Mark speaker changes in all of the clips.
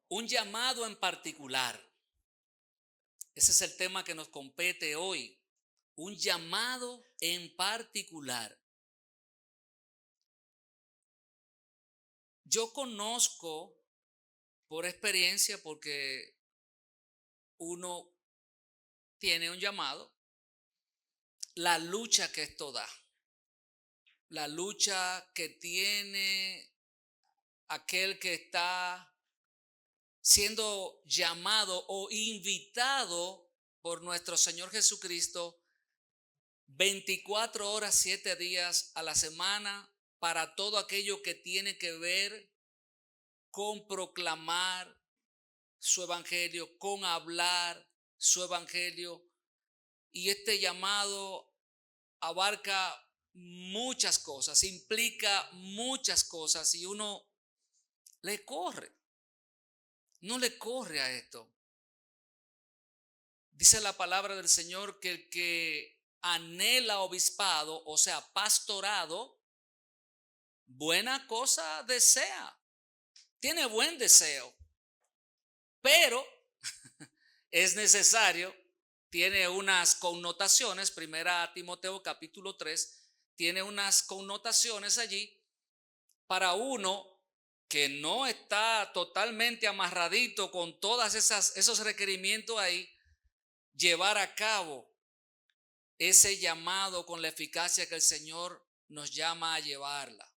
Speaker 1: Un llamado en particular. Ese es el tema que nos compete hoy. Un llamado en particular. Yo conozco por experiencia, porque uno tiene un llamado, la lucha que esto da. La lucha que tiene aquel que está siendo llamado o invitado por nuestro Señor Jesucristo 24 horas, 7 días a la semana para todo aquello que tiene que ver con proclamar su evangelio, con hablar su evangelio. Y este llamado abarca muchas cosas, implica muchas cosas y uno le corre, no le corre a esto. Dice la palabra del Señor que el que anhela obispado, o sea, pastorado, buena cosa desea, tiene buen deseo, pero es necesario, tiene unas connotaciones. Primera Timoteo capítulo 3 tiene unas connotaciones allí para uno que no está totalmente amarradito con todas esos requerimientos ahí, llevar a cabo ese llamado con la eficacia que el Señor nos llama a llevarla.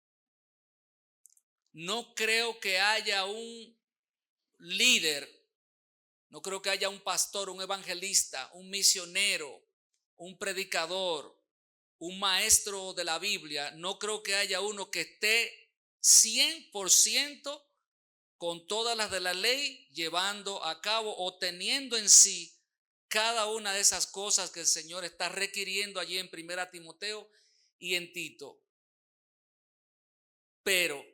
Speaker 1: No creo que haya un líder, no creo que haya un pastor, un evangelista, un misionero, un predicador, un maestro de la Biblia. No creo que haya uno que esté 100% con todas las de la ley llevando a cabo o teniendo en sí cada una de esas cosas que el Señor está requiriendo allí en Primera Timoteo y en Tito. Pero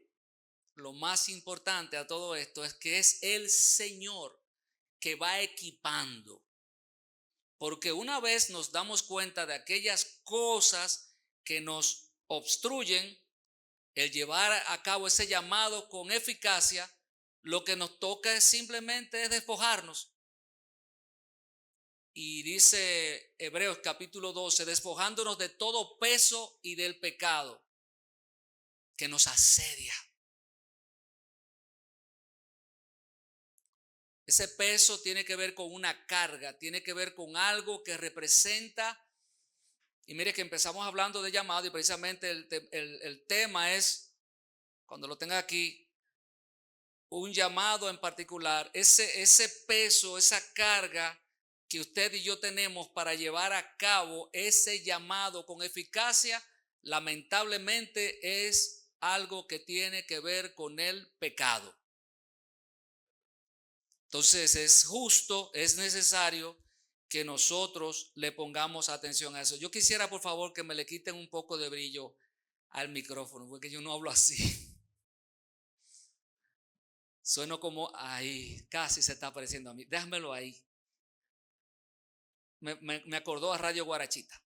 Speaker 1: lo más importante a todo esto es que es el Señor que va equipando. Porque una vez nos damos cuenta de aquellas cosas que nos obstruyen el llevar a cabo ese llamado con eficacia, lo que nos toca es simplemente despojarnos. Y dice Hebreos capítulo 12, despojándonos de todo peso y del pecado que nos asedia. Ese peso tiene que ver con una carga, tiene que ver con algo que representa. Y mire que empezamos hablando de llamado y precisamente el tema es, cuando lo tenga aquí, un llamado en particular, ese peso, esa carga que usted y yo tenemos para llevar a cabo ese llamado con eficacia, lamentablemente es algo que tiene que ver con el pecado. Entonces es justo, es necesario que nosotros le pongamos atención a eso. Yo quisiera, por favor, que me le quiten un poco de brillo al micrófono, porque yo no hablo así. Sueno como ahí, casi se está pareciendo a mí. Déjamelo ahí. Me acordó a Radio Guarachita.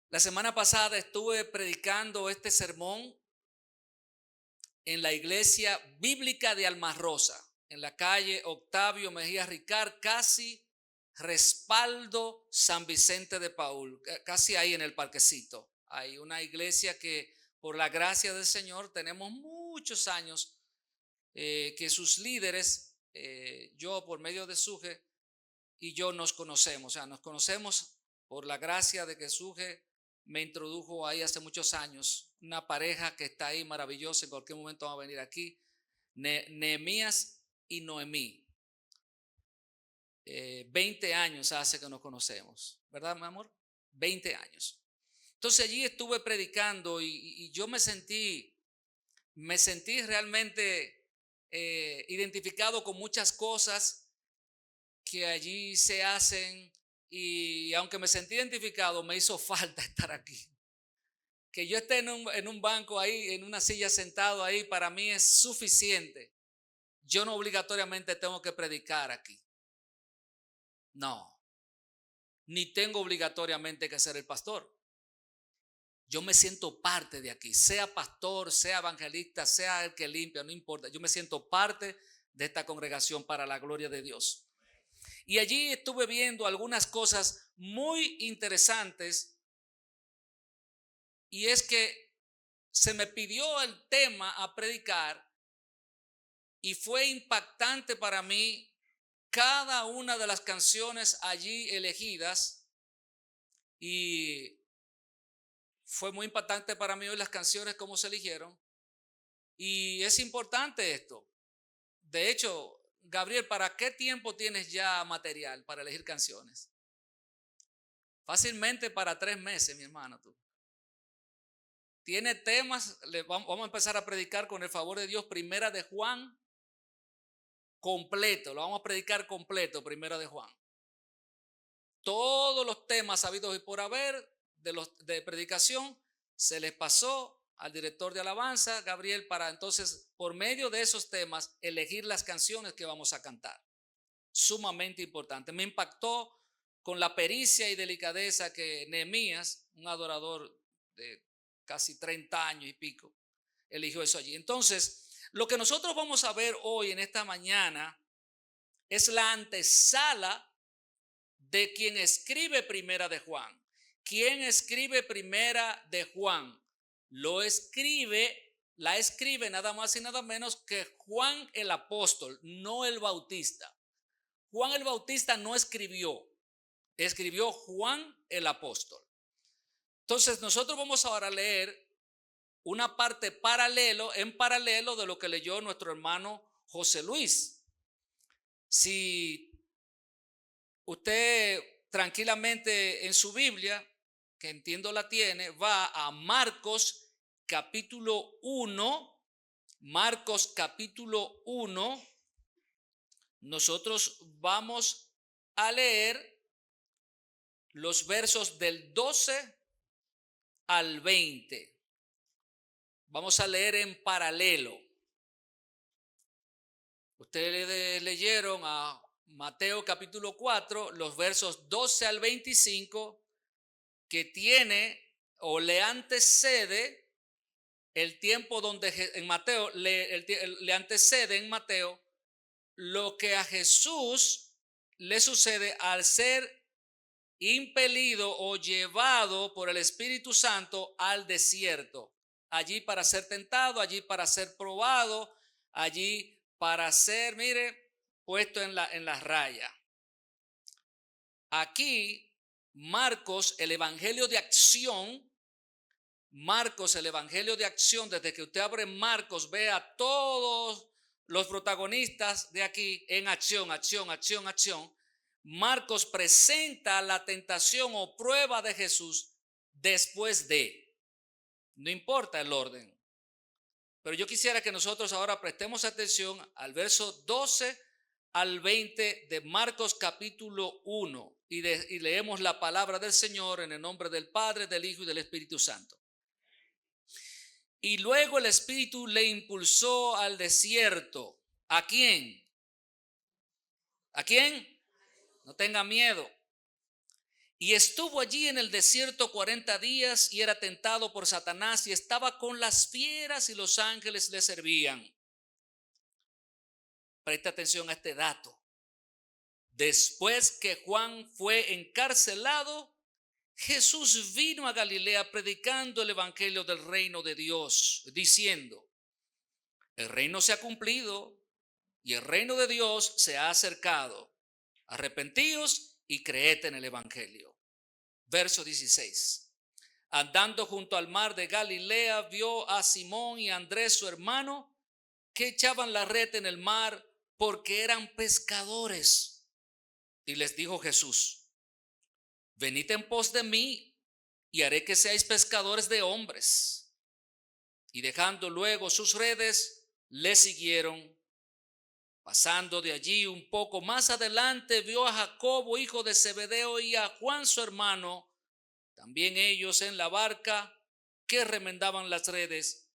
Speaker 1: La semana pasada estuve predicando este sermón en la iglesia bíblica de Almarrosa, en la calle Octavio Mejía Ricard, casi respaldo San Vicente de Paúl, casi ahí en el parquecito. Hay una iglesia que por la gracia del Señor tenemos muchos años que sus líderes, yo por medio de Suje y yo nos conocemos, o sea, nos conocemos por la gracia de que Suje me introdujo ahí hace muchos años, una pareja que está ahí maravillosa, en cualquier momento va a venir aquí, Nehemías y Noemí. 20 años hace que nos conocemos, ¿verdad, mi amor? 20 años. Entonces allí estuve predicando y yo me sentí realmente identificado con muchas cosas que allí se hacen, y aunque me sentí identificado, me hizo falta estar aquí. Que yo esté en un banco ahí, en una silla sentado ahí, para mí es suficiente. Yo no obligatoriamente tengo que predicar aquí. No. Ni tengo obligatoriamente que ser el pastor. yo me siento parte de aquí, sea pastor, sea evangelista, sea el que limpia, no importa, yo me siento parte de esta congregación para la gloria de Dios. Y allí estuve viendo algunas cosas muy interesantes, y es que se me pidió el tema a predicar y fue impactante para mí cada una de las canciones allí elegidas, y fue muy impactante para mí hoy las canciones como se eligieron. Y es importante esto. De hecho, Gabriel, ¿para qué tiempo tienes ya material para elegir canciones? Fácilmente para 3 meses, mi hermano, tú. Tiene temas, vamos a empezar a predicar con el favor de Dios, Primera de Juan completo, lo vamos a predicar completo, Primera de Juan. Todos los temas habidos y por haber de predicación se les pasó al director de alabanza, Gabriel, para entonces, por medio de esos temas, elegir las canciones que vamos a cantar. Sumamente importante. Me impactó con la pericia y delicadeza que Nehemías, un adorador de casi 30 años y pico, eligió eso allí. Entonces, lo que nosotros vamos a ver hoy en esta mañana es la antesala de quien escribe Primera de Juan. ¿Quién escribe Primera de Juan? La escribe nada más y nada menos que Juan el apóstol, no el bautista. Juan el bautista no escribió Juan el apóstol. Entonces nosotros vamos ahora a leer una parte en paralelo de lo que leyó nuestro hermano José Luis. Si usted tranquilamente en su Biblia, que entiendo la tiene, va a Marcos capítulo 1, Marcos capítulo 1, nosotros vamos a leer los versos del 12 al 20. Vamos a leer en paralelo. Ustedes leyeron a Mateo capítulo 4, los versos 12 al 25, que tiene o le antecede el tiempo donde en Mateo le antecede en Mateo lo que a Jesús le sucede al ser impelido o llevado por el Espíritu Santo al desierto, allí para ser tentado, allí para ser probado, allí para ser, puesto en la raya. Aquí Marcos, el evangelio de acción, desde que usted abre Marcos, ve a todos los protagonistas de aquí en acción. Marcos presenta la tentación o prueba de Jesús después de, no importa el orden, pero yo quisiera que nosotros ahora prestemos atención al verso 12 al 20 de Marcos capítulo 1 y leemos la palabra del Señor en el nombre del Padre, del Hijo y del Espíritu Santo. Y luego el Espíritu le impulsó al desierto. ¿A quién? ¿A quién? No tenga miedo. Y estuvo allí en el desierto 40 días y era tentado por Satanás y estaba con las fieras y los ángeles le servían. Presta atención a este dato. Después que Juan fue encarcelado, Jesús vino a Galilea predicando el evangelio del reino de Dios, diciendo: el reino se ha cumplido y el reino de Dios se ha acercado. Arrepentíos y creed en el evangelio. Verso 16. Andando junto al mar de Galilea, vio a Simón y a Andrés su hermano, que echaban la red en el mar porque eran pescadores. Y les dijo Jesús: venid en pos de mí y haré que seáis pescadores de hombres. Y dejando luego sus redes, le siguieron. Pasando de allí un poco más adelante, vio a Jacobo, hijo de Zebedeo, y a Juan su hermano, también ellos en la barca, que remendaban las redes.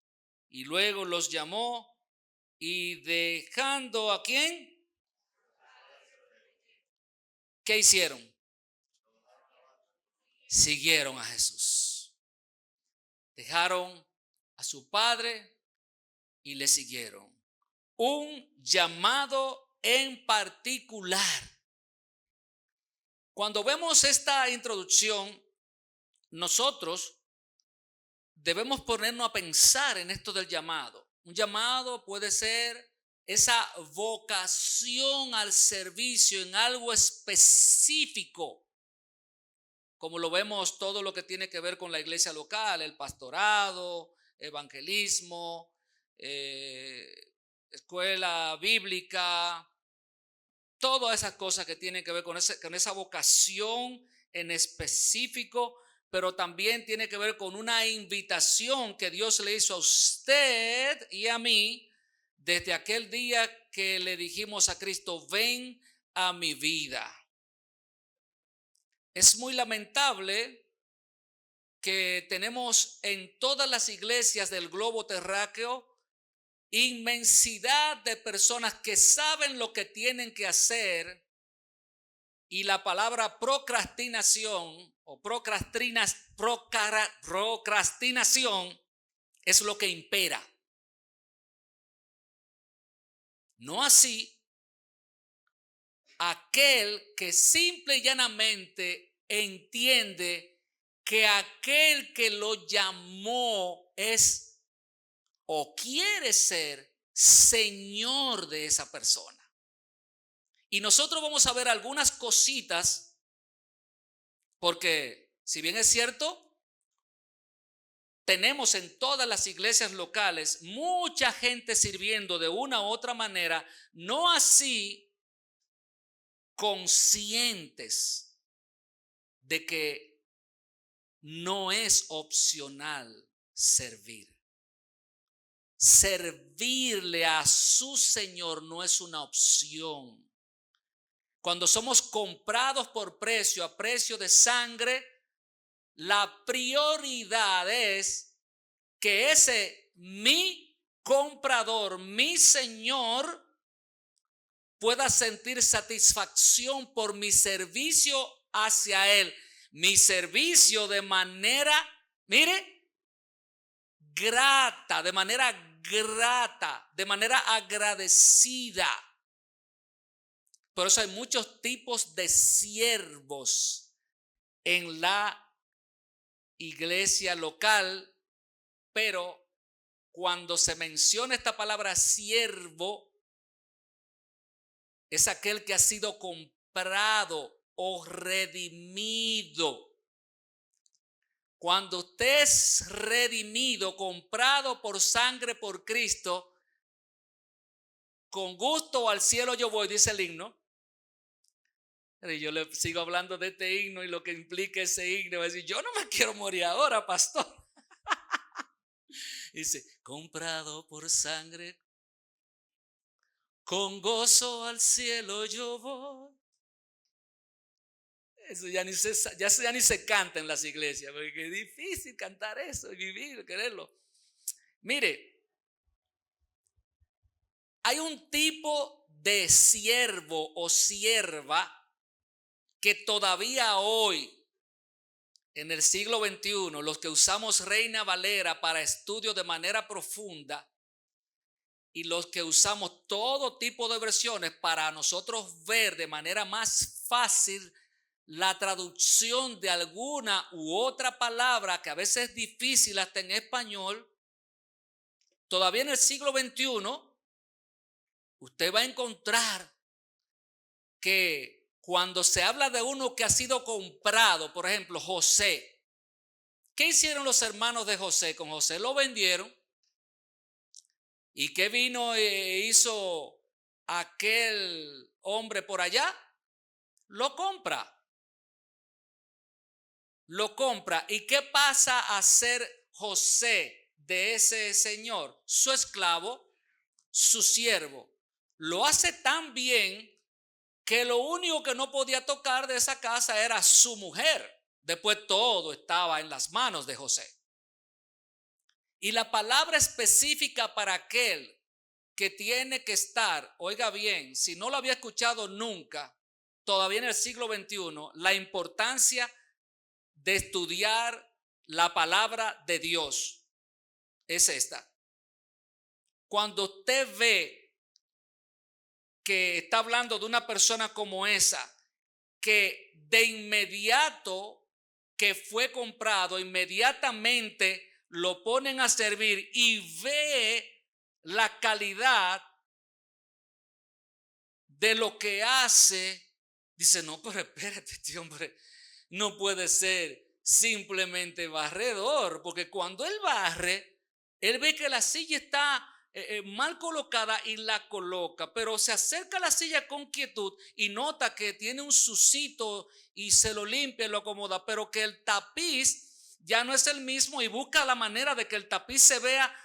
Speaker 1: Y luego los llamó, y dejando ¿a quién? ¿Qué hicieron? Siguieron a Jesús. Dejaron a su padre y le siguieron. Un llamado en particular. Cuando vemos esta introducción, nosotros debemos ponernos a pensar en esto del llamado. Un llamado puede ser esa vocación al servicio en algo específico, como lo vemos todo lo que tiene que ver con la iglesia local, el pastorado, evangelismo, escuela bíblica, todas esas cosas que tienen que ver con esa vocación en específico, pero también tiene que ver con una invitación que Dios le hizo a usted y a mí desde aquel día que le dijimos a Cristo, ven a mi vida. Es muy lamentable que tenemos en todas las iglesias del globo terráqueo inmensidad de personas que saben lo que tienen que hacer y la palabra procrastinación o procrastinación es lo que impera. No así aquel que simple y llanamente entiende que aquel que lo llamó es o quiere ser Señor de esa persona. Y nosotros vamos a ver algunas cositas, porque si bien es cierto, tenemos en todas las iglesias locales mucha gente sirviendo de una u otra manera, no así conscientes de que no es opcional servir. Servirle a su Señor no es una opción. Cuando somos comprados por precio, a precio de sangre, la prioridad es que ese mi comprador, mi Señor, pueda sentir satisfacción por mi servicio hacia Él. Mi servicio de manera, mire, grata, de manera agradecida. Por eso hay muchos tipos de siervos en la iglesia local, pero cuando se menciona esta palabra siervo, es aquel que ha sido comprado o redimido. Cuando usted es redimido, comprado por sangre por Cristo, con gusto al cielo yo voy, dice el himno. Y yo le sigo hablando de este himno y lo que implica ese himno. Va a decir, yo no me quiero morir ahora, pastor. Dice, comprado por sangre, con gozo al cielo yo voy. Eso ya ni se canta en las iglesias, porque es difícil cantar eso y vivir, quererlo. Mire, hay un tipo de siervo o sierva que todavía hoy, en el siglo XXI, los que usamos Reina Valera para estudio de manera profunda y los que usamos todo tipo de versiones para nosotros ver de manera más fácil la traducción de alguna u otra palabra que a veces es difícil hasta en español, todavía en el siglo XXI, usted va a encontrar que cuando se habla de uno que ha sido comprado, por ejemplo, José, ¿qué hicieron los hermanos de José con José? Lo vendieron. ¿Y qué vino e hizo aquel hombre por allá? Lo compra. Lo compra. ¿Y qué pasa a ser José de ese señor? Su esclavo, su siervo. Lo hace tan bien que lo único que no podía tocar de esa casa era su mujer. Después todo estaba en las manos de José. Y la palabra específica para aquel que tiene que estar, oiga bien, si no lo había escuchado nunca, todavía en el siglo XXI, la importancia de estudiar La palabra de Dios es esta. Cuando usted ve que está hablando de una persona como esa, que de inmediato que fue comprado, inmediatamente lo ponen a servir y ve la calidad de lo que hace, dice, no, pero espérate, este hombre no puede ser simplemente barredor, porque cuando él barre, él ve que la silla está mal colocada y la coloca, pero se acerca a la silla con quietud y nota que tiene un sucito y se lo limpia y lo acomoda, pero que el tapiz ya no es el mismo y busca la manera de que el tapiz se vea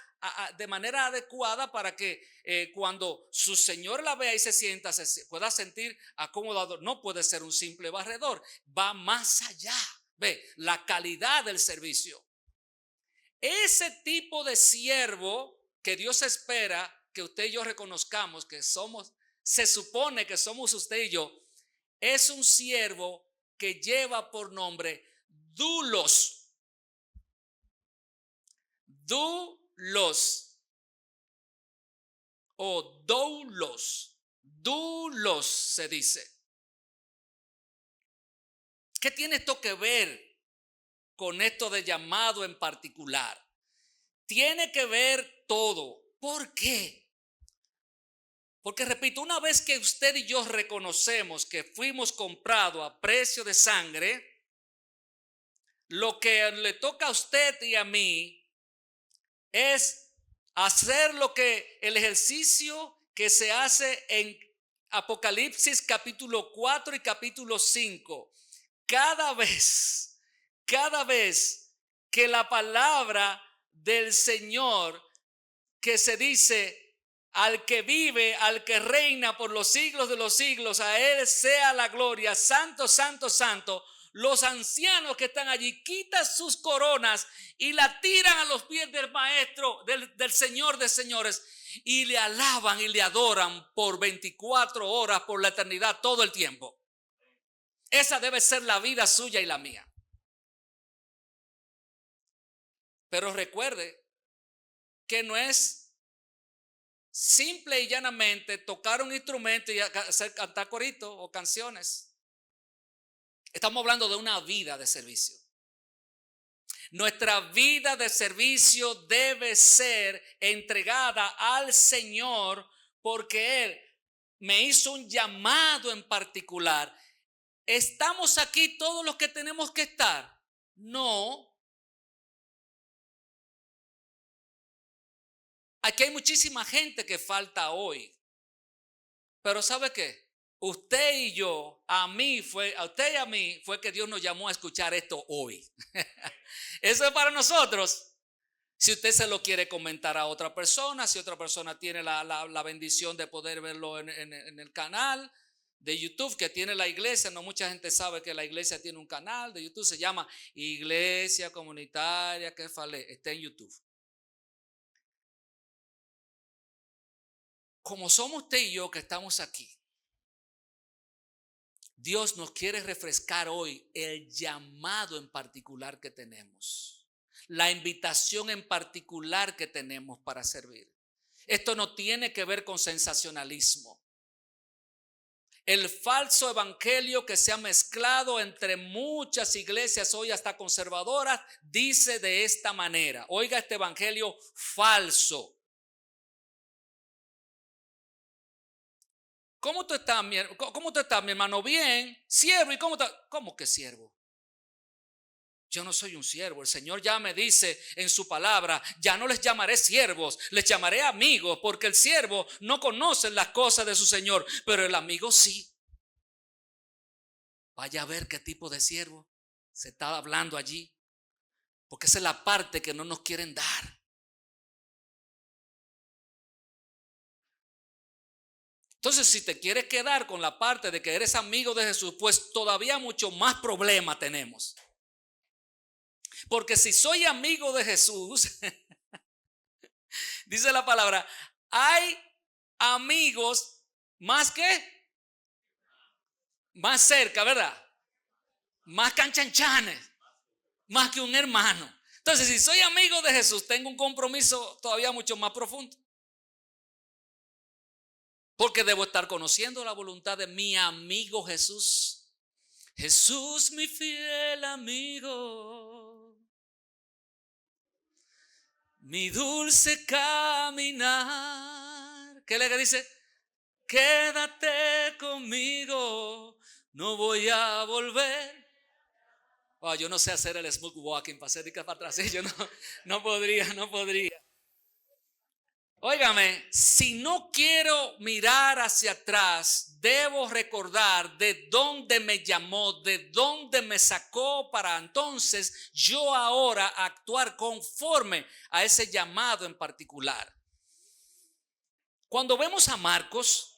Speaker 1: de manera adecuada para que cuando su señor la vea y se sienta, se pueda sentir acomodado. No puede ser un simple barredor, va más allá. Ve la calidad del servicio. Ese tipo de siervo que Dios espera que usted y yo reconozcamos que somos, se supone que somos usted y yo, es un siervo que lleva por nombre dulos. Dulos o doulos. Dulos se dice. ¿Qué tiene esto que ver con esto de llamado en particular? Tiene que ver todo. ¿Por qué? Porque repito, una vez que usted y yo reconocemos que fuimos comprados a precio de sangre, lo que le toca a usted y a mí es hacer lo que el ejercicio que se hace en Apocalipsis capítulo 4 y capítulo 5. Cada vez que la palabra del Señor que se dice al que vive, al que reina por los siglos de los siglos, a Él sea la gloria, santo, santo, santo. Los ancianos que están allí quitan sus coronas y la tiran a los pies del maestro, del Señor de señores, y le alaban y le adoran por 24 horas, por la eternidad, todo el tiempo. Esa debe ser la vida suya y la mía. Pero recuerde que no es simple y llanamente tocar un instrumento y hacer cantar coritos o canciones. Estamos hablando de una vida de servicio. Nuestra vida de servicio debe ser entregada al Señor porque Él me hizo un llamado en particular. ¿Estamos aquí todos los que tenemos que estar? No. Aquí hay muchísima gente que falta hoy. Pero ¿sabe qué? Usted y yo, a usted y a mí fue que Dios nos llamó a escuchar esto hoy. Eso es para nosotros. Si usted se lo quiere comentar a otra persona, si otra persona tiene la bendición de poder verlo en el canal de YouTube que tiene la iglesia. No mucha gente sabe que la iglesia tiene un canal de YouTube, se llama Iglesia Comunitaria Kefalé, está en YouTube. Como somos usted y yo que estamos aquí, Dios nos quiere refrescar hoy el llamado en particular que tenemos, la invitación en particular que tenemos para servir. Esto no tiene que ver con sensacionalismo. El falso evangelio que se ha mezclado entre muchas iglesias hoy hasta conservadoras dice de esta manera. Oiga este evangelio falso. ¿Cómo tú estás, mi hermano? Bien, siervo. ¿Y cómo estás? ¿Cómo que siervo? Yo no soy un siervo. El Señor ya me dice en su palabra, ya no les llamaré siervos, les llamaré amigos, porque el siervo no conoce las cosas de su Señor, pero el amigo sí. Vaya a ver qué tipo de siervo se está hablando allí, porque esa es la parte que no nos quieren dar. Entonces, si te quieres quedar con la parte de que eres amigo de Jesús, pues todavía mucho más problema tenemos. Porque si soy amigo de Jesús, dice la palabra, hay amigos más más cerca, ¿verdad? Más canchanchanes, más que un hermano. Entonces, si soy amigo de Jesús, tengo un compromiso todavía mucho más profundo. Porque debo estar conociendo la voluntad de mi amigo Jesús. Jesús, mi fiel amigo, mi dulce caminar. ¿Qué le dice? Quédate conmigo, no voy a volver. Oh, yo no sé hacer el smooth walking, pasé de para atrás. ¿Sí? Yo no podría. Óigame, si no quiero mirar hacia atrás, debo recordar de dónde me llamó, de dónde me sacó para entonces yo ahora actuar conforme a ese llamado en particular. Cuando vemos a Marcos,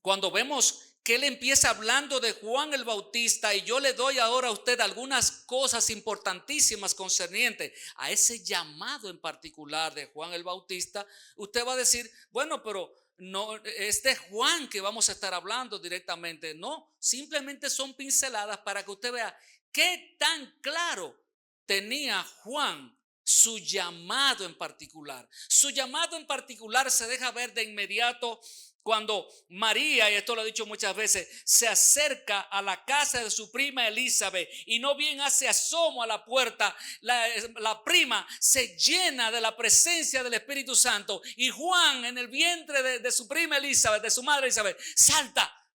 Speaker 1: cuando vemos que él empieza hablando de Juan el Bautista, y yo le doy ahora a usted algunas cosas importantísimas concernientes a ese llamado en particular de Juan el Bautista, usted va a decir, bueno, pero no es de Juan que vamos a estar hablando directamente. No, simplemente son pinceladas para que usted vea qué tan claro tenía Juan su llamado en particular. Su llamado en particular se deja ver de inmediato cuando María, y esto lo he dicho muchas veces, se acerca a la casa de su prima Elizabeth y no bien hace asomo a la puerta, la prima se llena de la presencia del Espíritu Santo y Juan en el vientre de su prima Elizabeth, de su madre Elizabeth, salta.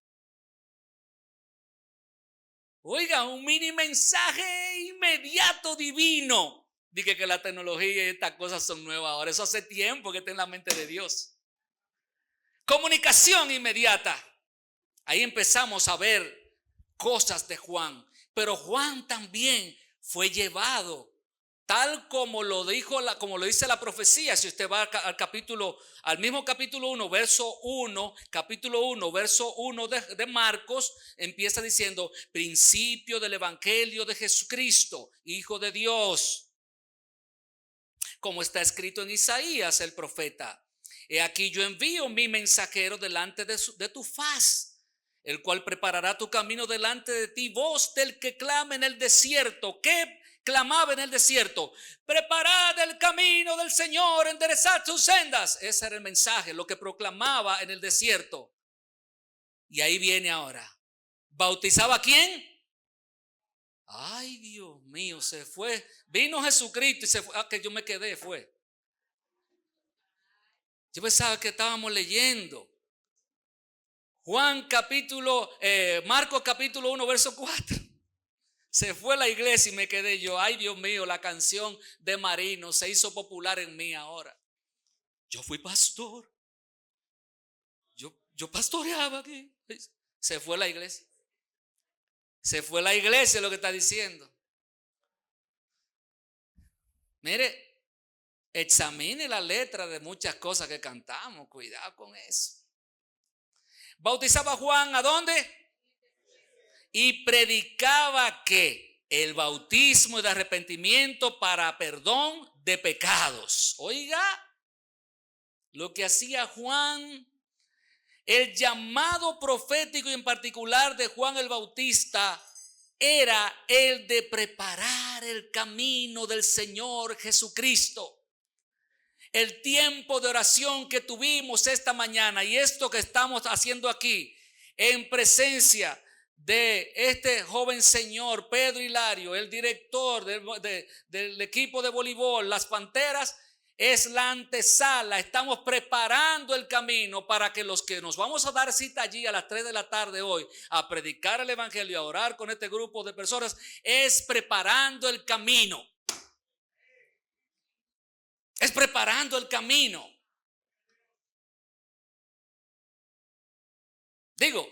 Speaker 1: Oiga, un mini mensaje inmediato divino. Dije que la tecnología y estas cosas son nuevas ahora. Eso hace tiempo que está en la mente de Dios. Comunicación inmediata. Ahí empezamos a ver cosas de Juan. Pero Juan también fue llevado, tal como lo dice la profecía. Si usted va al mismo capítulo 1, verso 1, capítulo 1, verso 1 de Marcos, empieza diciendo, principio del evangelio de Jesucristo, Hijo de Dios. Como está escrito en Isaías el profeta. He aquí yo envío mi mensajero delante de tu faz, el cual preparará tu camino delante de ti. Voz del que clama en el desierto. ¿Qué clamaba en el desierto? Preparad el camino del Señor, enderezad sus sendas. Ese era el mensaje, lo que proclamaba en el desierto. Y ahí viene ahora. ¿Bautizaba a quién? Ay, Dios mío, se fue. Vino Jesucristo y se fue. Que yo me quedé, fue. Yo pensaba que estábamos leyendo Marcos capítulo 1 verso 4. Se fue la iglesia y me quedé yo. Ay, Dios mío, la canción de Marino se hizo popular en mí ahora. Yo fui pastor. Yo pastoreaba aquí. Se fue la iglesia. Se fue la iglesia, lo que está diciendo. Mire, examine la letra de muchas cosas que cantamos. Cuidado con eso. Bautizaba a Juan, ¿a dónde? Y predicaba que el bautismo de arrepentimiento para perdón de pecados. Oiga, lo que hacía Juan, el llamado profético y en particular de Juan el Bautista era el de preparar el camino del Señor Jesucristo. El tiempo de oración que tuvimos esta mañana y esto que estamos haciendo aquí en presencia de este joven señor Pedro Hilario, el director del equipo de voleibol, las Panteras, es la antesala. Estamos preparando el camino para que los que nos vamos a dar cita allí a las 3 de la tarde hoy a predicar el evangelio y a orar con este grupo de personas, es preparando el camino. Es preparando el camino. Digo,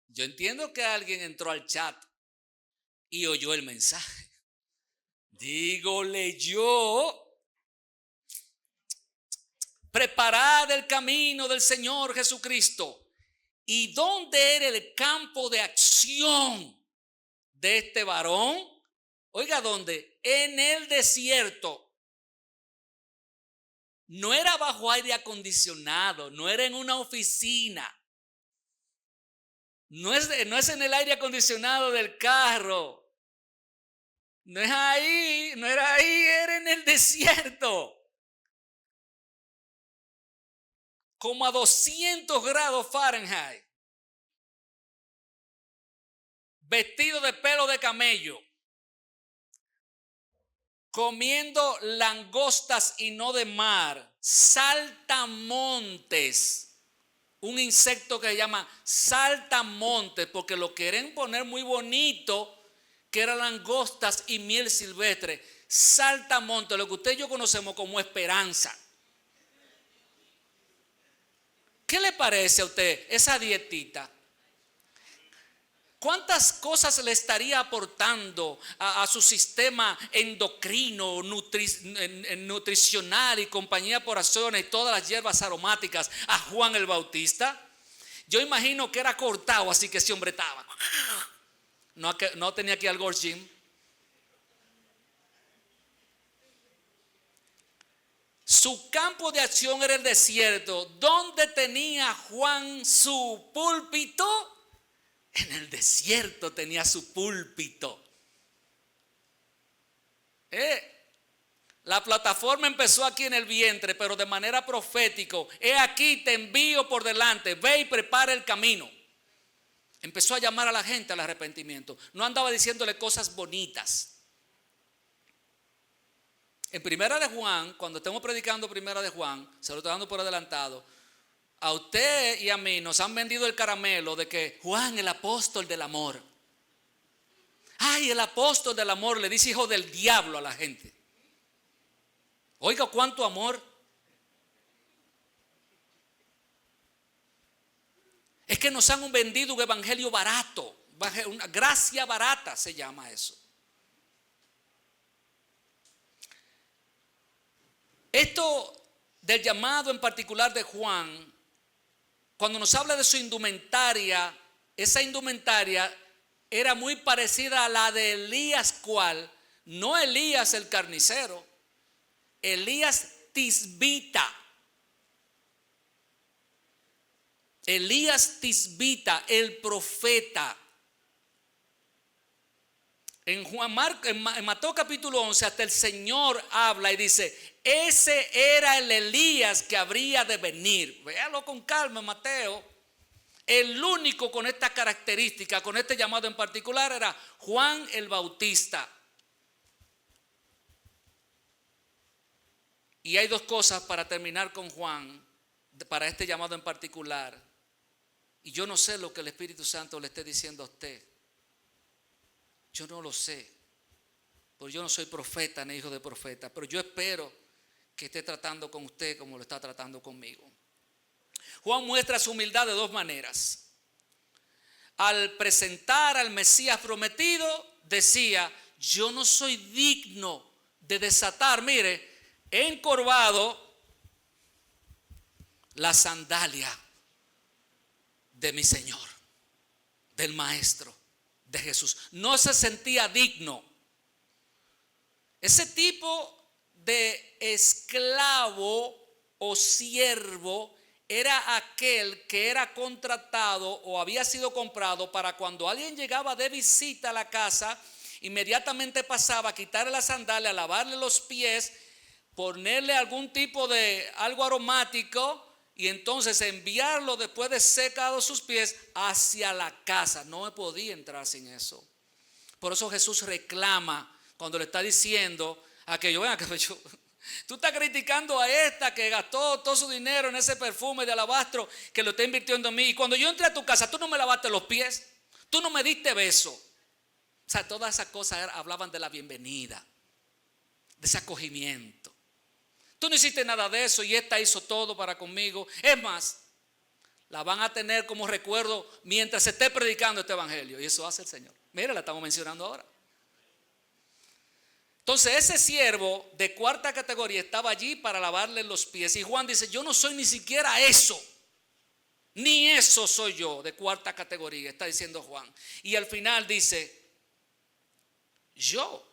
Speaker 1: yo entiendo que alguien entró al chat y oyó el mensaje. Digo, leyó. Preparad el camino del Señor Jesucristo. ¿Y dónde era el campo de acción de este varón? Oiga, ¿dónde? En el desierto. No era bajo aire acondicionado, no era en una oficina. No es en el aire acondicionado del carro. No es ahí, no era ahí, era en el desierto. Como a 200 grados Fahrenheit. Vestido de pelo de camello. Comiendo langostas y no de mar. Saltamontes. Un insecto que se llama saltamontes, porque lo quieren poner muy bonito, que eran langostas y miel silvestre. Saltamontes, lo que usted y yo conocemos como esperanza. ¿Qué le parece a usted esa dietita? ¿Cuántas cosas le estaría aportando a su sistema endocrino, nutricional y compañía por acciones y todas las hierbas aromáticas a Juan el Bautista? Yo imagino que era cortado, así que ese hombre estaba. No tenía que ir al Gold Gym. Su campo de acción era el desierto. ¿Dónde tenía Juan su púlpito? En el desierto tenía su púlpito. La plataforma empezó aquí en el vientre, pero de manera profética. He aquí te envío por delante, ve y prepara el camino. Empezó a llamar a la gente al arrepentimiento. No andaba diciéndole cosas bonitas. En Primera de Juan, cuando estemos predicando Primera de Juan, se lo estoy dando por adelantado. A usted y a mí nos han vendido el caramelo de que Juan, el apóstol del amor. Ay, el apóstol del amor, le dice hijo del diablo a la gente. Oiga, cuánto amor. Es que nos han vendido un evangelio barato, una gracia barata se llama eso. Esto del llamado en particular de Juan, cuando nos habla de su indumentaria, esa indumentaria era muy parecida a la de Elías, ¿cuál? No Elías el carnicero, Elías Tisbita. Elías Tisbita, el profeta. En Mateo capítulo 11 hasta el Señor habla y dice, ese era el Elías que habría de venir. Véalo con calma, Mateo. El único con esta característica, con este llamado en particular, era Juan el Bautista. Y hay dos cosas para terminar con Juan, para este llamado en particular. Y yo no sé lo que el Espíritu Santo le esté diciendo a usted. Yo no lo sé, porque yo no soy profeta ni hijo de profeta, pero yo espero que esté tratando con usted como lo está tratando conmigo. Juan muestra su humildad de dos maneras. Al presentar al Mesías prometido, decía, yo no soy digno de desatar, mire, he encorvado la sandalia de mi Señor, del Maestro, de Jesús. No se sentía digno. Ese tipo de esclavo o siervo era aquel que era contratado o había sido comprado para cuando alguien llegaba de visita a la casa, inmediatamente pasaba a quitarle la sandalia, a lavarle los pies, ponerle algún tipo de algo aromático y entonces enviarlo después de secados sus pies hacia la casa. No podía entrar sin eso. Por eso Jesús reclama cuando le está diciendo a aquello, ven acá, tú estás criticando a esta que gastó todo su dinero en ese perfume de alabastro que lo está invirtiendo en mí. Y cuando yo entré a tu casa, tú no me lavaste los pies, tú no me diste beso. O sea, todas esas cosas hablaban de la bienvenida, de ese acogimiento. Tú no hiciste nada de eso y esta hizo todo para conmigo. Es más, la van a tener como recuerdo mientras se esté predicando este evangelio. Y eso hace el Señor. Mira, la estamos mencionando ahora. Entonces ese siervo de cuarta categoría estaba allí para lavarle los pies. Y Juan dice, yo no soy ni siquiera eso. Ni eso soy yo de cuarta categoría, está diciendo Juan. Y al final dice, yo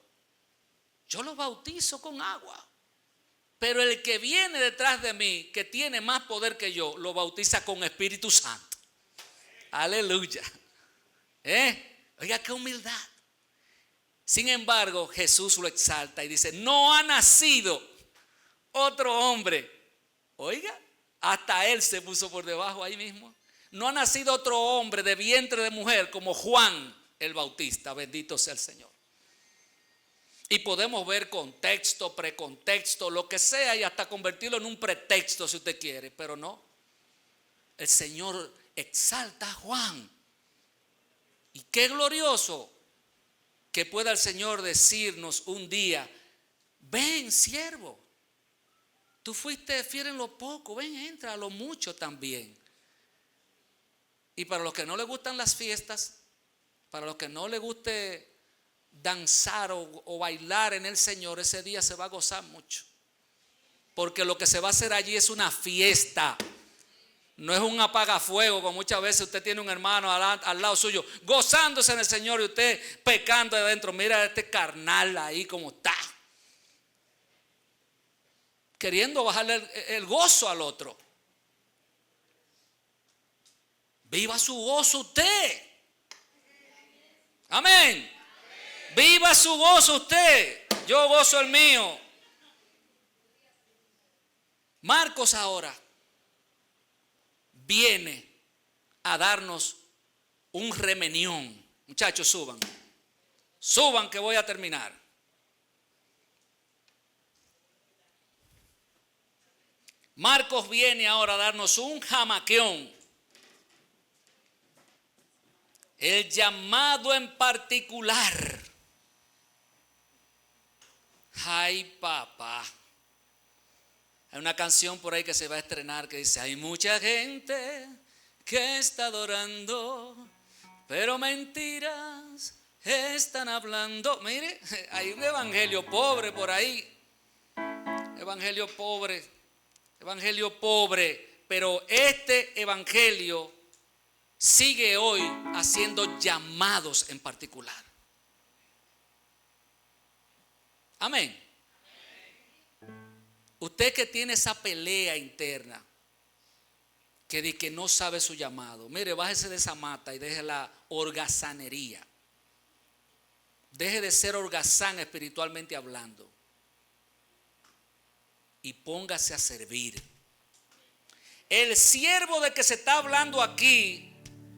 Speaker 1: lo bautizo con agua. Pero el que viene detrás de mí, que tiene más poder que yo, lo bautiza con Espíritu Santo. Aleluya. Oiga, qué humildad. Sin embargo, Jesús lo exalta y dice, no ha nacido otro hombre. Oiga, hasta él se puso por debajo ahí mismo. No ha nacido otro hombre de vientre de mujer como Juan el Bautista. Bendito sea el Señor. Y podemos ver contexto, precontexto, lo que sea, y hasta convertirlo en un pretexto si usted quiere, pero no. El Señor exalta a Juan. Y qué glorioso que pueda el Señor decirnos un día, ven, siervo, tú fuiste fiel en lo poco, ven, entra a lo mucho también. Y para los que no les gustan las fiestas, para los que no les guste danzar o bailar en el Señor, ese día se va a gozar mucho. Porque lo que se va a hacer allí es una fiesta. No es un apagafuego, como muchas veces usted tiene un hermano al lado suyo gozándose en el Señor y usted pecando de adentro. Mira este carnal ahí como está, queriendo bajarle el gozo al otro. Viva su gozo usted. Amén. Viva su gozo usted. Yo gozo el mío. Marcos ahora viene a darnos un remenión. Muchachos, suban. Suban que voy a terminar. Marcos viene ahora a darnos un jamaqueón. El llamado en particular. Ay, papá. Hay una canción por ahí que se va a estrenar que dice, hay mucha gente que está adorando, pero mentiras están hablando. Mire, hay un evangelio pobre por ahí. Evangelio pobre, pero este evangelio sigue hoy haciendo llamados en particular. Amén. Usted que tiene esa pelea interna, que no sabe su llamado, mire, bájese de esa mata y deje la holgazanería. Deje de ser holgazán espiritualmente hablando y póngase a servir. El siervo de que se está hablando aquí,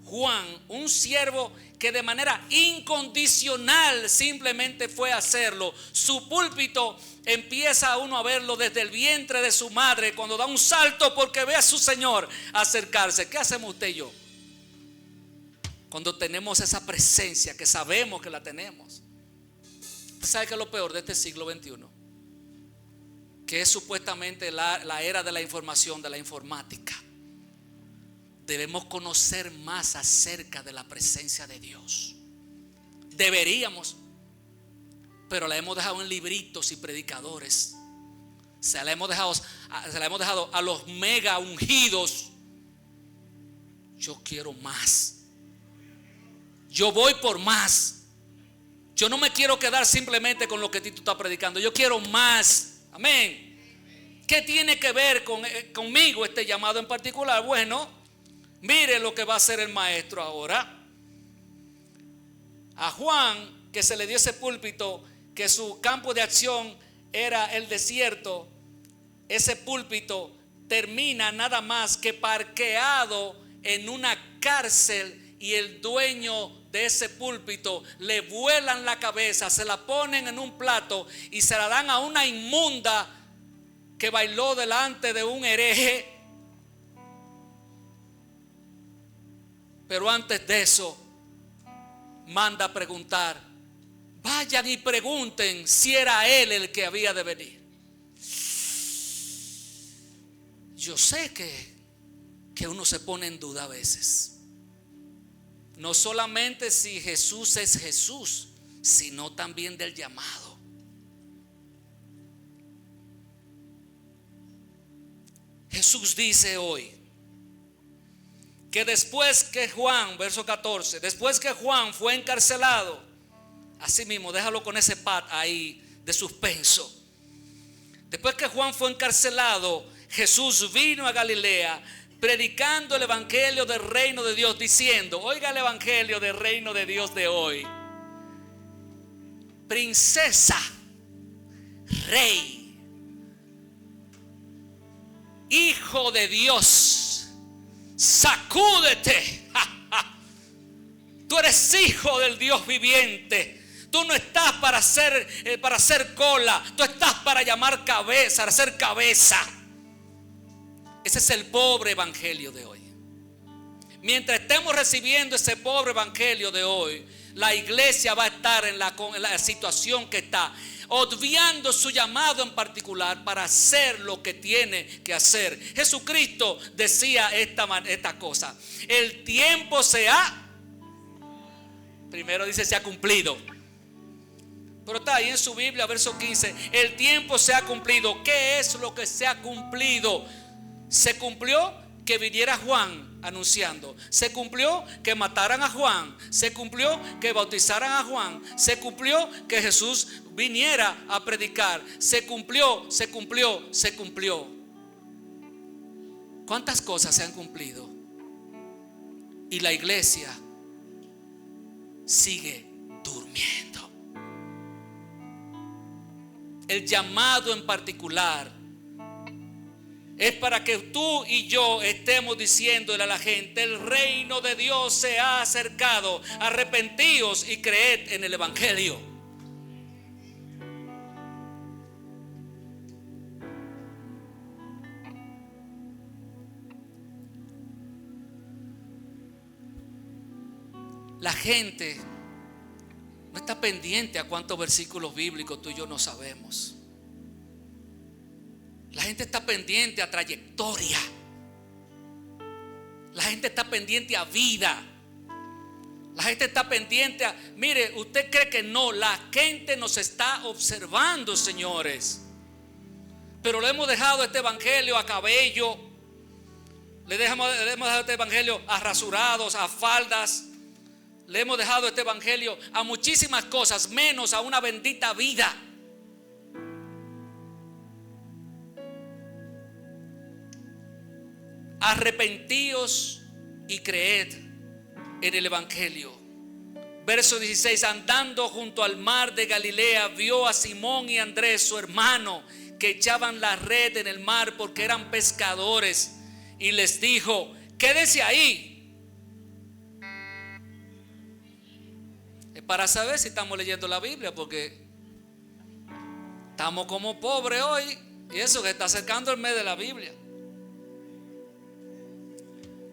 Speaker 1: Juan, un siervo que de manera incondicional simplemente fue a hacerlo. Su púlpito empieza uno a verlo desde el vientre de su madre, cuando da un salto porque ve a su Señor acercarse. ¿Qué hacemos usted y yo? Cuando tenemos esa presencia que sabemos que la tenemos. ¿Usted sabe qué es lo peor de este siglo XXI? Que es supuestamente la era de la información, de la informática. Debemos conocer más acerca de la presencia de Dios. Deberíamos, pero la hemos dejado en libritos y predicadores. Se la hemos dejado a los mega ungidos. Yo quiero más. Yo voy por más. Yo no me quiero quedar simplemente con lo que tú estás predicando. Yo quiero más. Amén. ¿Qué tiene que ver conmigo este llamado en particular? Bueno, mire lo que va a hacer el maestro ahora. A Juan, que se le dio ese púlpito, que su campo de acción era el desierto, ese púlpito termina nada más que parqueado en una cárcel, y el dueño de ese púlpito le vuelan la cabeza, se la ponen en un plato y se la dan a una inmunda que bailó delante de un hereje. Pero antes de eso, manda a preguntar, vayan y pregunten si era él el que había de venir. Yo sé que uno se pone en duda a veces. No solamente si Jesús es Jesús, sino también del llamado. Jesús dice hoy que después que Juan, verso 14, después que Juan fue encarcelado, así mismo, déjalo con ese pad ahí de suspenso. Después que Juan fue encarcelado, Jesús vino a Galilea predicando el evangelio del reino de Dios, diciendo, oiga el evangelio del reino de Dios de hoy. princesa, rey, hijo de Dios, sacúdete. Tú eres hijo del Dios viviente. Tú no estás para hacer cola. Tú estás para llamar cabeza, hacer cabeza. Ese es el pobre evangelio de hoy. Mientras estemos recibiendo ese pobre evangelio de hoy, la iglesia va a estar en la situación que está, obviando su llamado en particular para hacer lo que tiene que hacer. Jesucristo decía esta cosa: el tiempo primero dice se ha cumplido. Pero está ahí en su Biblia, verso 15, el tiempo se ha cumplido. ¿Qué es lo que se ha cumplido? Se cumplió que viniera Juan anunciando. Se cumplió que mataran a Juan. Se cumplió que bautizaran a Juan. Se cumplió que Jesús viniera a predicar. Se cumplió. ¿Cuántas cosas se han cumplido? Y la iglesia sigue durmiendo. El llamado en particular es para que tú y yo estemos diciéndole a la gente: el reino de Dios se ha acercado, arrepentíos y creed en el evangelio. La gente no está pendiente a cuántos versículos bíblicos tú y yo no sabemos. La gente está pendiente a trayectoria. La gente está pendiente a vida. La gente está pendiente a... Mire, usted cree que no, la gente nos está observando, señores. Pero le hemos dejado este evangelio a cabello. Le hemos dejado este evangelio a rasurados, a faldas. Le hemos dejado este evangelio a muchísimas cosas, menos a una bendita vida. Arrepentíos y creed en el evangelio. Verso 16: andando junto al mar de Galilea, vio a Simón y Andrés, su hermano, que echaban la red en el mar porque eran pescadores, y les dijo: quédese ahí. Es para saber si estamos leyendo la Biblia, porque estamos como pobres hoy, y eso que está acercando el mes de la Biblia.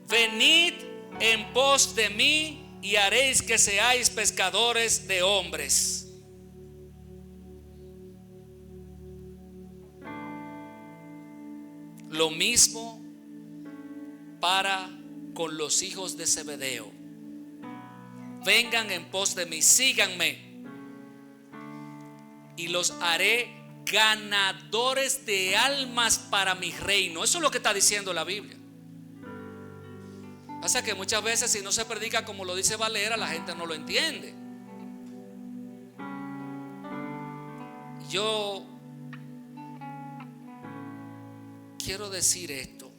Speaker 1: Venid en pos de mí y haréis que seáis pescadores de hombres. Lo mismo para con los hijos de Zebedeo. Vengan en pos de mí, síganme, y los haré ganadores de almas para mi reino. Eso es lo que está diciendo la Biblia. Pasa que muchas veces, si no se predica como lo dice Valera, la gente no lo entiende. Yo quiero decir esto.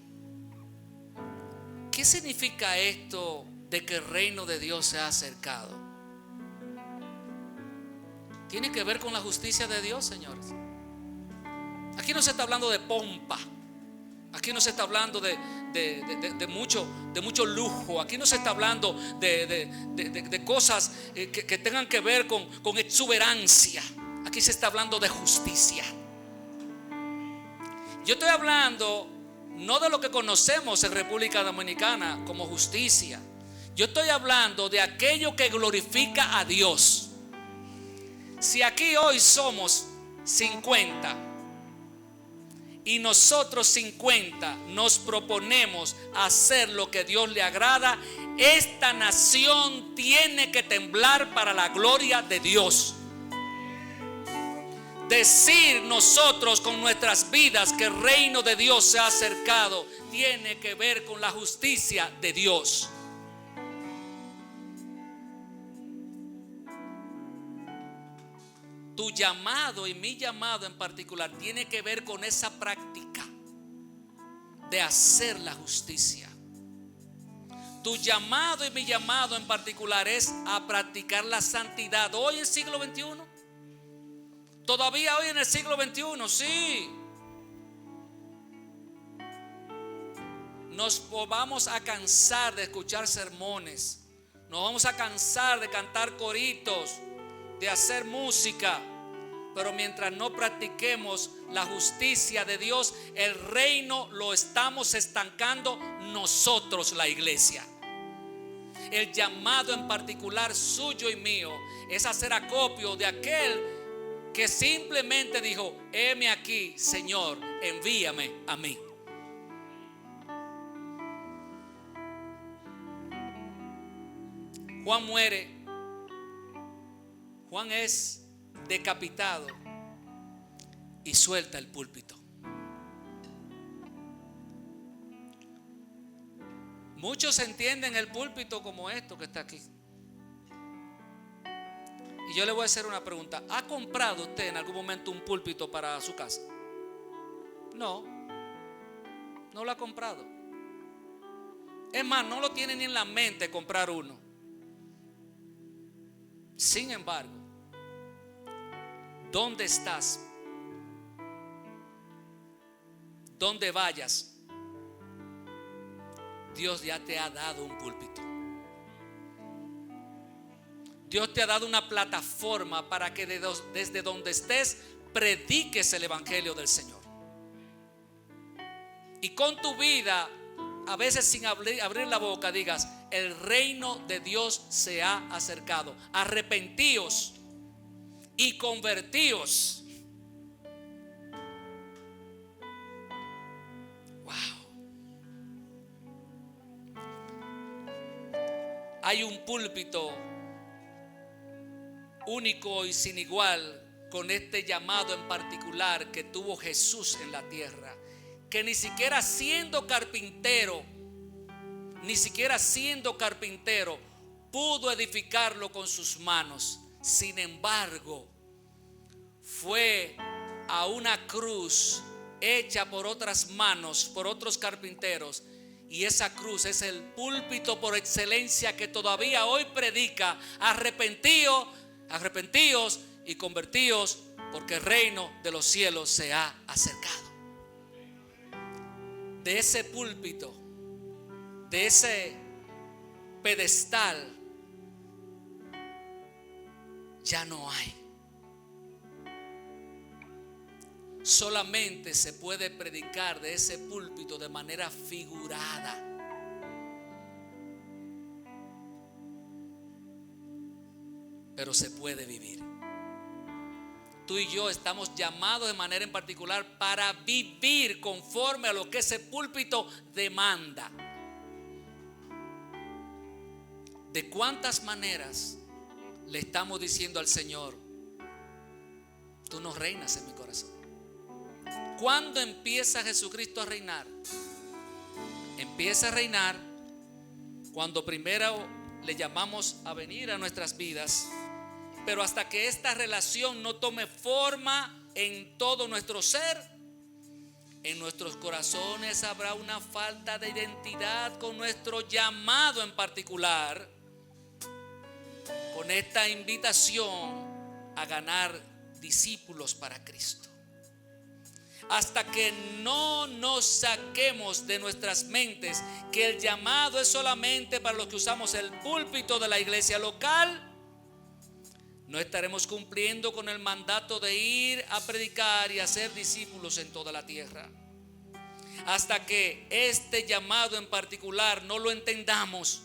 Speaker 1: ¿Qué significa esto de que el reino de Dios se ha acercado? Tiene que ver con la justicia de Dios, señores. Aquí no se está hablando de pompa. Aquí no se está hablando de mucho lujo. Aquí no se está hablando de cosas que tengan que ver con exuberancia. Aquí se está hablando de justicia. Yo estoy hablando no de lo que conocemos en República Dominicana como justicia. Yo estoy hablando de aquello que glorifica a Dios. Si aquí hoy somos 50 y nosotros 50 nos proponemos hacer lo que Dios le agrada, esta nación tiene que temblar para la gloria de Dios. Decir nosotros con nuestras vidas que el reino de Dios se ha acercado tiene que ver con la justicia de Dios. Tu llamado y mi llamado en particular tiene que ver con esa práctica de hacer la justicia. Tu llamado y mi llamado en particular es a practicar la santidad. Hoy en siglo XXI Todavía hoy en el siglo XXI, sí. Nos vamos a cansar de escuchar sermones. Nos vamos a cansar de cantar coritos, de hacer música. Pero mientras no practiquemos la justicia de Dios, el reino lo estamos estancando nosotros, la iglesia. El llamado en particular suyo y mío es hacer acopio de aquel que simplemente dijo: heme aquí, Señor, envíame a mí. Juan muere. Juan es decapitado y suelta el púlpito. Muchos entienden el púlpito como esto que está aquí. Y yo le voy a hacer una pregunta. ¿Ha comprado usted en algún momento un púlpito para su casa? No, no lo ha comprado. Es más, no lo tiene ni en la mente comprar uno. Sin embargo, ¿dónde estás? ¿Dónde vayas? Dios ya te ha dado un púlpito. Dios te ha dado una plataforma para que desde donde estés prediques el evangelio del Señor. Y con tu vida, a veces sin abrir la boca, digas: el reino de Dios se ha acercado. Arrepentíos y convertíos. Wow. Hay un púlpito único y sin igual con este llamado en particular que tuvo Jesús en la tierra, que ni siquiera siendo carpintero pudo edificarlo con sus manos. Sin embargo, fue a una cruz hecha por otras manos, por otros carpinteros, y esa cruz es el púlpito por excelencia que todavía hoy predica: arrepentíos y convertíos, porque el reino de los cielos se ha acercado. De ese púlpito, de ese pedestal, ya no hay. Solamente se puede predicar de ese púlpito de manera figurada. Pero se puede vivir. Tú y yo estamos llamados de manera en particular para vivir conforme a lo que ese púlpito demanda. ¿De cuántas maneras le estamos diciendo al Señor: tú no reinas en mi corazón? ¿Cuándo empieza Jesucristo a reinar? Empieza a reinar cuando primero le llamamos a venir a nuestras vidas. Pero hasta que esta relación no tome forma en todo nuestro ser, en nuestros corazones habrá una falta de identidad con nuestro llamado en particular, con esta invitación a ganar discípulos para Cristo. Hasta que no nos saquemos de nuestras mentes que el llamado es solamente para los que usamos el púlpito de la iglesia local, no estaremos cumpliendo con el mandato de ir a predicar y hacer discípulos en toda la tierra. Hasta que este llamado en particular no lo entendamos,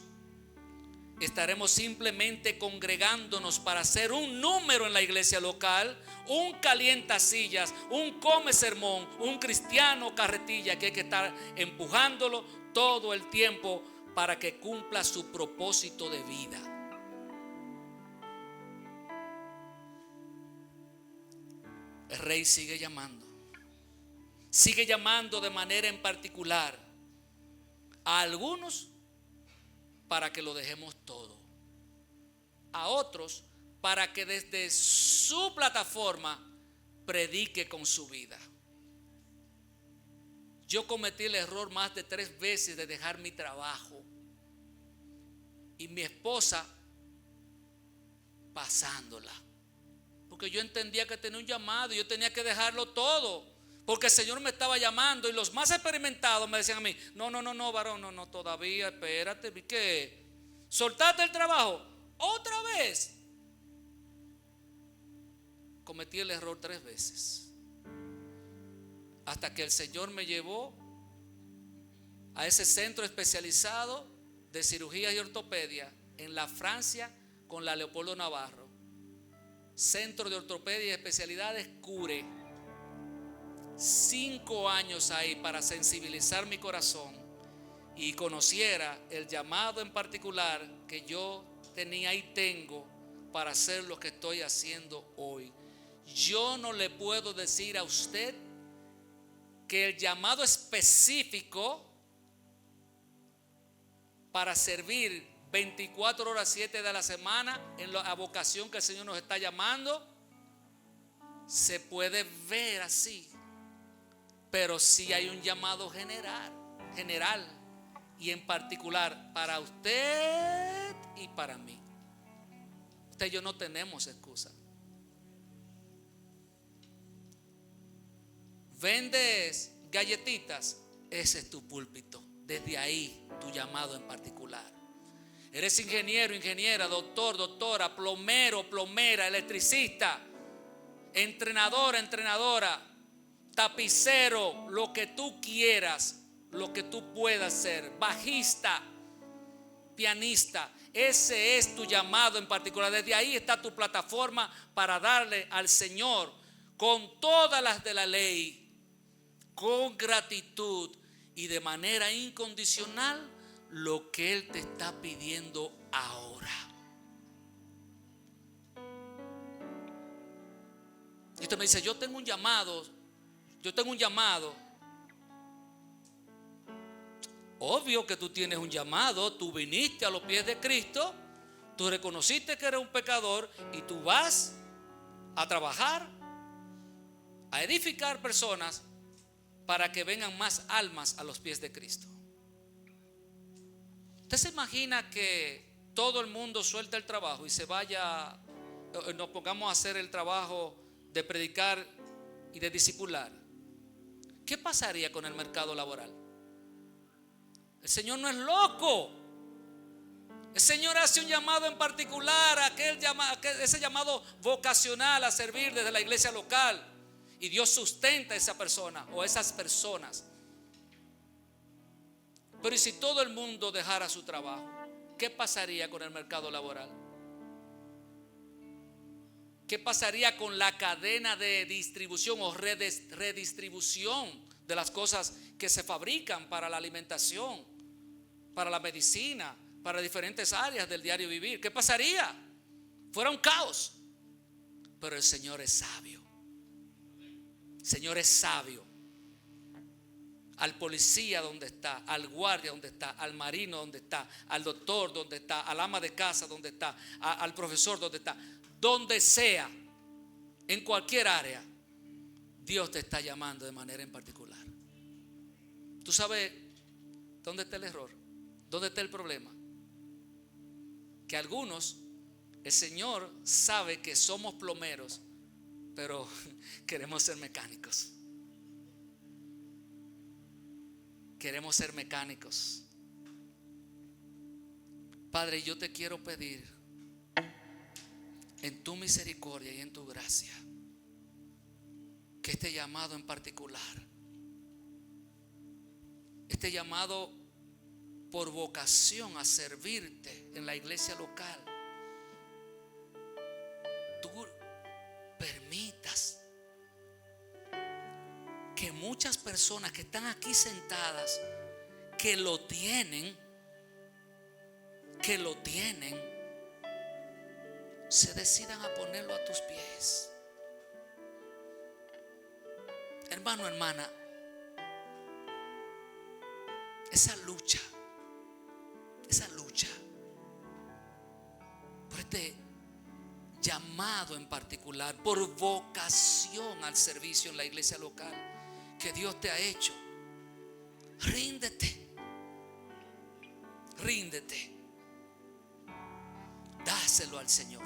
Speaker 1: estaremos simplemente congregándonos para hacer un número en la iglesia local, un calientasillas, un come sermón, un cristiano carretilla que hay que estar empujándolo todo el tiempo para que cumpla su propósito de vida. El Rey sigue llamando de manera en particular a algunos para que lo dejemos todo, a otros para que desde su plataforma predique con su vida. Yo cometí el error más de 3 veces de dejar mi trabajo y mi esposa pasándola, porque yo entendía que tenía un llamado y yo tenía que dejarlo todo, porque el Señor me estaba llamando. Y los más experimentados me decían a mí: no, varón, no, todavía, espérate, ¿qué? ¿Soltaste el trabajo? ¿Otra vez? Cometí el error 3 veces, hasta que el Señor me llevó a ese centro especializado de cirugía y ortopedia en la Francia, con la Leopoldo Navarro, centro de ortopedia y especialidades Cure. 5 años ahí para sensibilizar mi corazón y conociera el llamado en particular que yo tenía y tengo para hacer lo que estoy haciendo hoy. Yo no le puedo decir a usted que el llamado específico para servir 24 horas 7 de la semana en la vocación que el Señor nos está llamando se puede ver así, pero sí hay un llamado general y en particular para usted y para mí. Usted y yo no tenemos excusa. ¿Vendes galletitas? Ese es tu púlpito. Desde ahí tu llamado en particular. Eres ingeniero, ingeniera, doctor, doctora, plomero, plomera, electricista, entrenador, entrenadora, tapicero, lo que tú quieras, lo que tú puedas ser, bajista, pianista. Ese es tu llamado en particular. Desde ahí está tu plataforma para darle al Señor con todas las de la ley, con gratitud y de manera incondicional lo que Él te está pidiendo ahora. Y usted me dice: yo tengo un llamado. Obvio que tú tienes un llamado. Tú viniste a los pies de Cristo, tú reconociste que eres un pecador y tú vas a trabajar, a edificar personas para que vengan más almas a los pies de Cristo. ¿Usted se imagina que todo el mundo suelta el trabajo y se vaya, nos pongamos a hacer el trabajo de predicar y de discipular? ¿Qué pasaría con el mercado laboral? El Señor no es loco. El Señor hace un llamado en particular, ese llamado vocacional a servir desde la iglesia local. Y Dios sustenta a esa persona o esas personas. Pero ¿y si todo el mundo dejara su trabajo? ¿Qué pasaría con el mercado laboral? ¿Qué pasaría con la cadena de distribución o redistribución de las cosas que se fabrican para la alimentación, para la medicina, para diferentes áreas del diario vivir? ¿Qué pasaría? Fuera un caos. Pero el Señor es sabio. El Señor es sabio. Al policía donde está, al guardia donde está, al marino donde está, al doctor donde está, al ama de casa donde está, al profesor donde está, donde sea, en cualquier área, Dios te está llamando de manera en particular. ¿Tú sabes dónde está el error? ¿Dónde está el problema? Que algunos, el Señor sabe que somos plomeros, pero queremos ser mecánicos. Queremos ser mecánicos. Padre, yo te quiero pedir en tu misericordia y en tu gracia que este llamado en particular, este llamado por vocación a servirte en la iglesia local, tú permitas que muchas personas que están aquí sentadas, que lo tienen, se decidan a ponerlo a tus pies. Hermano, hermana, esa lucha por este llamado en particular, por vocación al servicio en la iglesia local que Dios te ha hecho, ríndete, dáselo al Señor.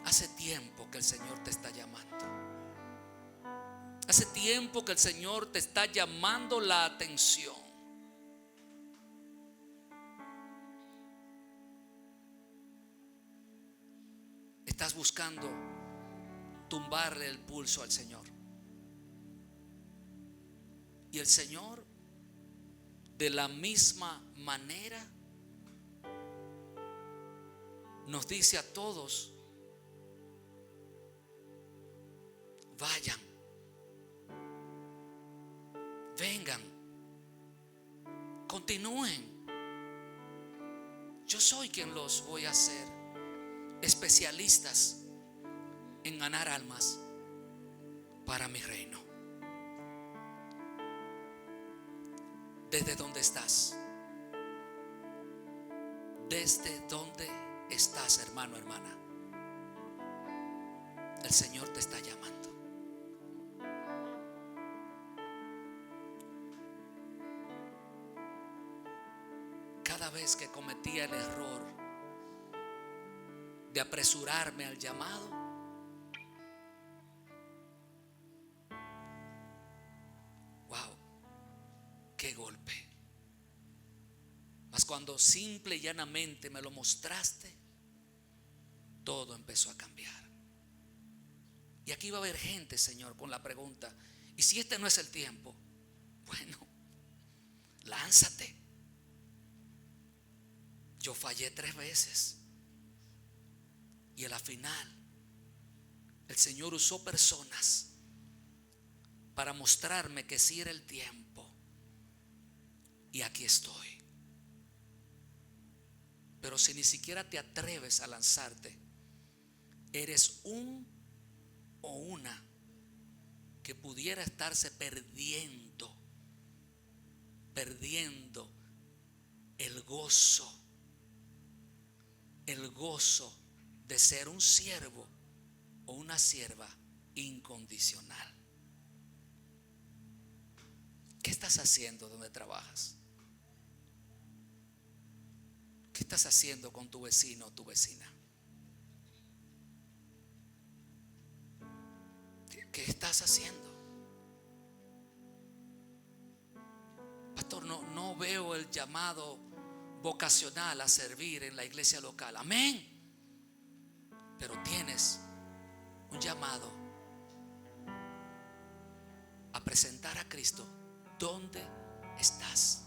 Speaker 1: Hace tiempo que el Señor te está llamando. Hace tiempo que el Señor te está llamando la atención. Estás buscando tumbarle el pulso al Señor. Y el Señor, de la misma manera, nos dice a todos: vayan, vengan, continúen. Yo soy quien los voy a hacer especialistas en ganar almas para mi reino. ¿Desde dónde estás? ¿Desde dónde estás, hermano, hermana? El Señor te está llamando. Cada vez que cometía el error de apresurarme al llamado, wow, qué golpe. Mas cuando simple y llanamente me lo mostraste, todo empezó a cambiar. Y aquí va a haber gente, Señor, con la pregunta: ¿y si este no es el tiempo? Bueno, lánzate. Yo fallé 3 veces. Y a la final, el Señor usó personas para mostrarme que sí era el tiempo. Y aquí estoy. Pero si ni siquiera te atreves a lanzarte, eres un o una que pudiera estarse perdiendo el gozo de ser un siervo o una sierva incondicional. ¿Qué estás haciendo donde trabajas? ¿Qué estás haciendo con tu vecino o tu vecina? ¿Qué estás haciendo? Pastor, no veo el llamado vocacional a servir en la iglesia local. Amén. Pero tienes un llamado a presentar a Cristo donde estás.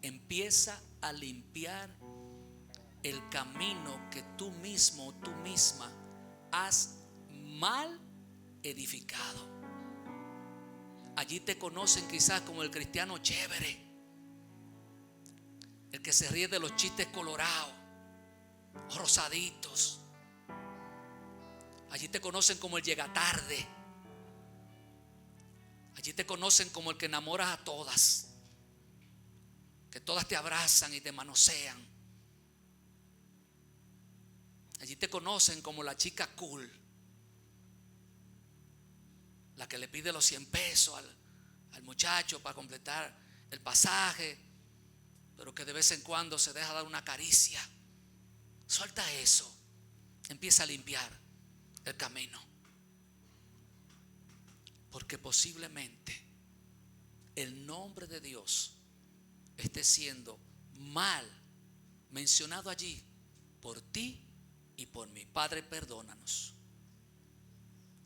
Speaker 1: Empieza a limpiar el camino que tú mismo, tú misma has mal edificado. Allí te conocen quizás como el cristiano chévere, el que se ríe de los chistes colorados, rosaditos. Allí te conocen como el llega tarde. Allí te conocen como el que enamoras a todas, que todas te abrazan y te manosean. Allí te conocen como la chica cool, la que le pide los 100 pesos al muchacho para completar el pasaje, pero que de vez en cuando se deja dar una caricia. Suelta eso. Empieza a limpiar el camino. Porque posiblemente el nombre de Dios esté siendo mal mencionado allí por ti y por mí. Padre, perdónanos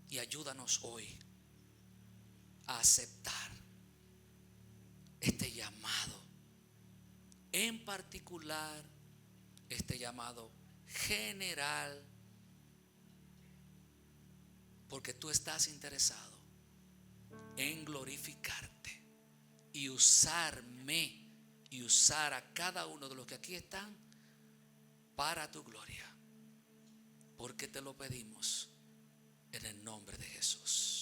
Speaker 1: y ayúdanos hoy a aceptar este llamado, en particular este llamado general, porque tú estás interesado en glorificarte y usarme y usar a cada uno de los que aquí están para tu gloria, porque te lo pedimos en el nombre de Jesús.